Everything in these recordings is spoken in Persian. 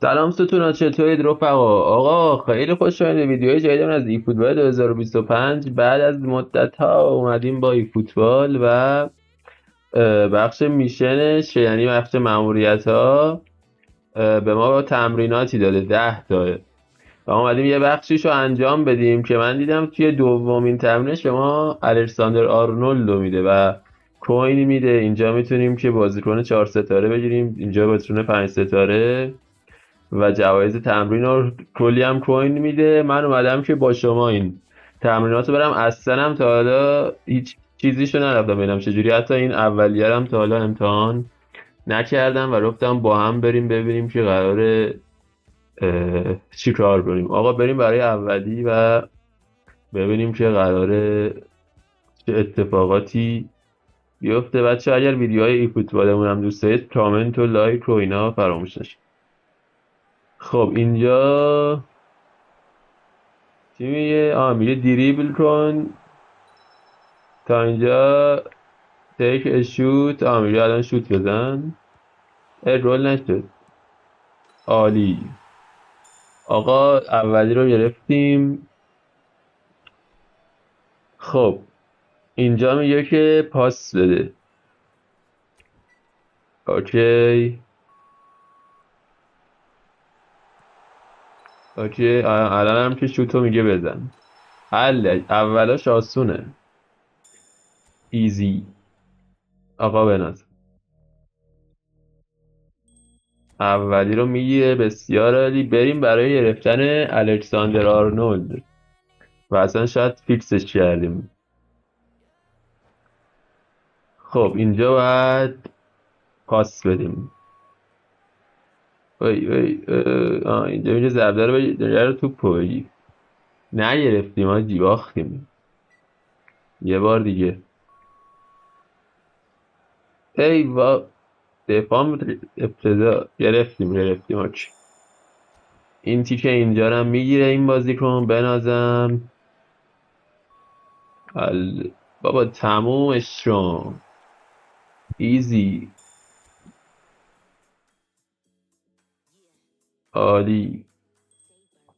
سلام ستونا، چطورید رفقا؟ آقا خیلی خوش اومدید. ویدیوهای جدیدمون از ای فوتبال 2025 بعد از مدت ها اومدیم با ای فوتبال و بخش میشنش، یعنی بخش ماموریت ها به ما با تمریناتی داده 10 تا و ما اومدیم یه بخشیشو انجام بدیم که من دیدم توی دومین تمرینش به ما الکساندر آرنولدو میده و کوین میده. اینجا میتونیم که بازیکن 4 ستاره بگیریم، اینجا بازیکن 5 ستاره و جوایز تمرین رو کلی هم کوین میده. من اومدم که با شما این تمرینات رو برم. اصلا هم تا حالا هیچ چیزیشو نرفتم ببینم چجوری، حتی این اولیه هم تا حالا امتحان نکردم و رفتم با هم بریم ببینیم که قراره چی کار کنیم. آقا بریم برای اولی و ببینیم که قراره چه اتفاقاتی بیفته. بچه اگر ویدیوهای ای فوتبالمون هم دوست دارید کامنت و لایک و اینا فراموش نشه. خب اینجا چی میگه؟ میگه دریبل کن تا اینجا، تیک اشوت. میگه الان شوت بزن. رول نشد. عالی. آقا اولی رو گرفتیم. خب اینجا میگه که پاس بده. اوکی اوکی. الان هم که شوتو میگه بزن. حله، اولاش آسونه، ایزی. آقا بناز اولی رو میگیره. بسیار عالی. بریم برای گرفتن الکساندر آرنولد و اصلا شاید فیکسش کردیم. خب اینجا باید پاس بدیم. وای وای. اینجا میگه ضربه رو رو توپ بگیر. نگرفتیم آجی، باختیم. یه بار دیگه. ای وا، دفاع ابتدا گرفتیم آچی. این تیکه اینجا رو هم میگیره این بازیکن بنازم. بابا تمومش شم. ایزی. عالی.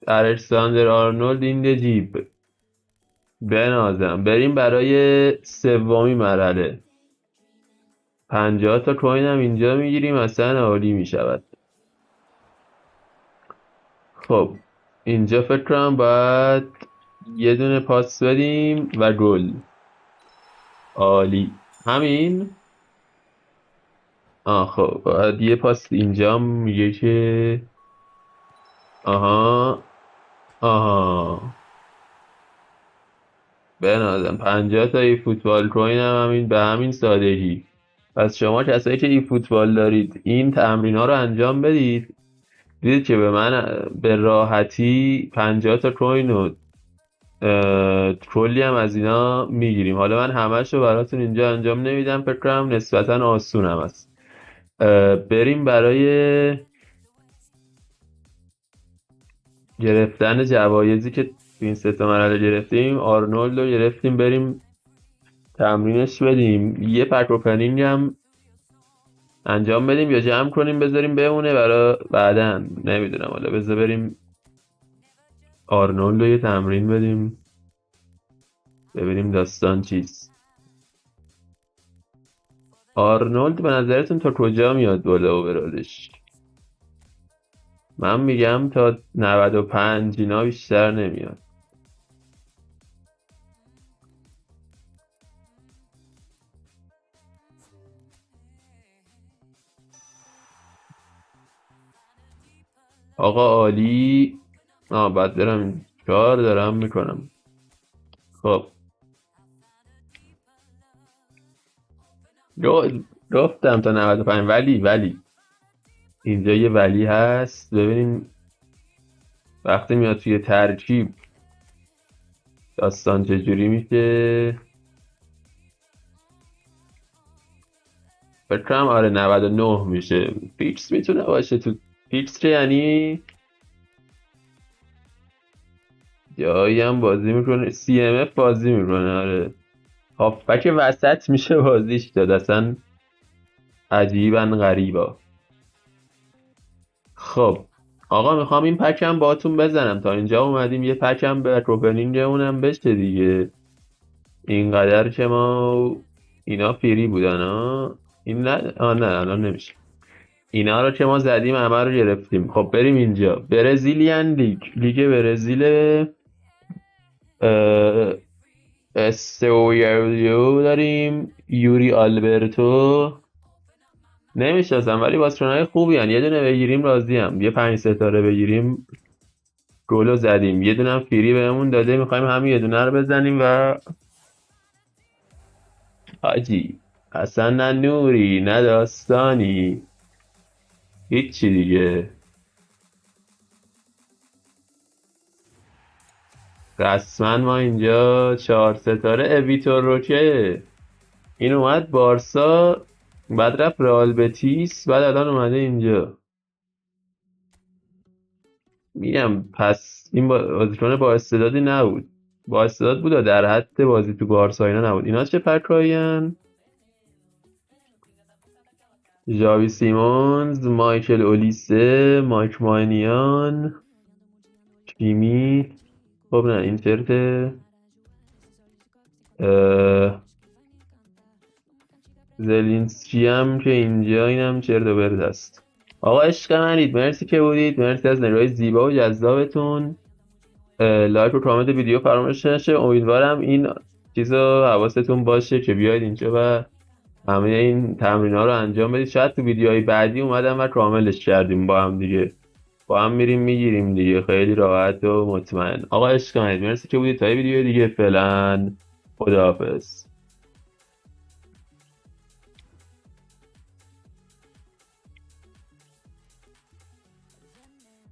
الکساندر آرنولد این جیب بنازم. بریم برای سومی مرحله. 50 تا کوین هم اینجا میگیریم، اصلا عالی میشود. خب اینجا فکر کنم باید یه دونه پاس بدیم و گل. عالی. همین. خب باید یه پاس اینجا میگه که آها بنازم. 50 تا ای فوتبال کوین هم همین به همین سادگی. پس شما کسایی که ای فوتبال دارید این تمرین ها رو انجام بدید. دیدید که به من به راحتی 50 تا کوین و کلی هم از اینا میگیریم. حالا من همش رو براتون اینجا انجام نمیدم، فکر کنم نسبتا آسون هم است. بریم برای گرفتن جوایزی که این سه تا مرحله گرفتیم. آرنولد رو گرفتیم، بریم تمرینش بدیم. یه پک اوپنینگ هم انجام بدیم یا جمع کنیم بذاریم بمونه برای بعدن، نمیدونم. حالا بذار بریم آرنولد رو یه تمرین بدیم ببینیم داستان چیست. آرنولد به نظرتون تا کجا میاد بالا اوورالش؟ من میگم تا 95 اینا بیشتر نمیاد. آقا عالی. بعد برم کار دارم میکنم. خب گفتم تا 95. ولی اینجا یه ولی هست. ببینیم وقتی میاد توی ترکیب داستان چجوری میشه. فکر کنم 99 میشه. فیکس میتونه باشه. تو فیکس که یعنی جایی هم بازی میکنه، سی ام اف بازی میکنه. آره هافبک وسط میشه بازیش داد. اصلا عجیبا غریبا. خب آقا میخوام این پکم باتون بزنم، تا اینجا اومدیم یه پکم به اوپنینگمونم بشه دیگه. اینقدر که ما اینا فری بودن ها. این نه نه الان نمیشه. اینا رو که ما زدیم همه رو گرفتیم. خب بریم اینجا برزیلیان لیگ برزیل. اه، استویاریو داریم، یوری آلبرتو نمیشناسم ولی بازیکنهای خوبی هن. یه دونه بگیریم راضی هم، یه 5 ستاره بگیریم گلو زدیم. یه دونه هم فری بهمون داده، میخوایم همین یه دونه رو بزنیم و حاجی اصلا نه نوری نه داستانی هیچی دیگه. رسما ما اینجا 4 ستاره ویتور روکه. این اومد بارسا، بعد رفت رئال بتیس، بعد الان اومده اینجا. میگم پس این بازیکن با استعدادی نبود. با استعداد بود و در حد بازی تو بارسا اینا نبود. اینا چه پکایین؟ ژاوی سیمونز، مایکل اولیسه، مایک ماینیان، کیمی. خب نه این چرته. زلینسکی هم که اینجا، اینم چرت و پرت است. آقا عشق منید، مرسی که بودید، مرسی از نگاهی زیبا و جذابتون. لایک و کامنت ویدیو فراموش نشه. امیدوارم این چیزا حواستون باشه که بیاید اینجا و همه این تمرین‌ها رو انجام بدید. شاید تو ویدیوهای بعدی اومدم و کاملش کردیم با هم دیگه. با هم میریم میگیریم دیگه، خیلی راحت و مطمئن. آقا عشق کنید، مرسی که بودید. تا یه ویدیو دیگه، فعلا خداحافظ.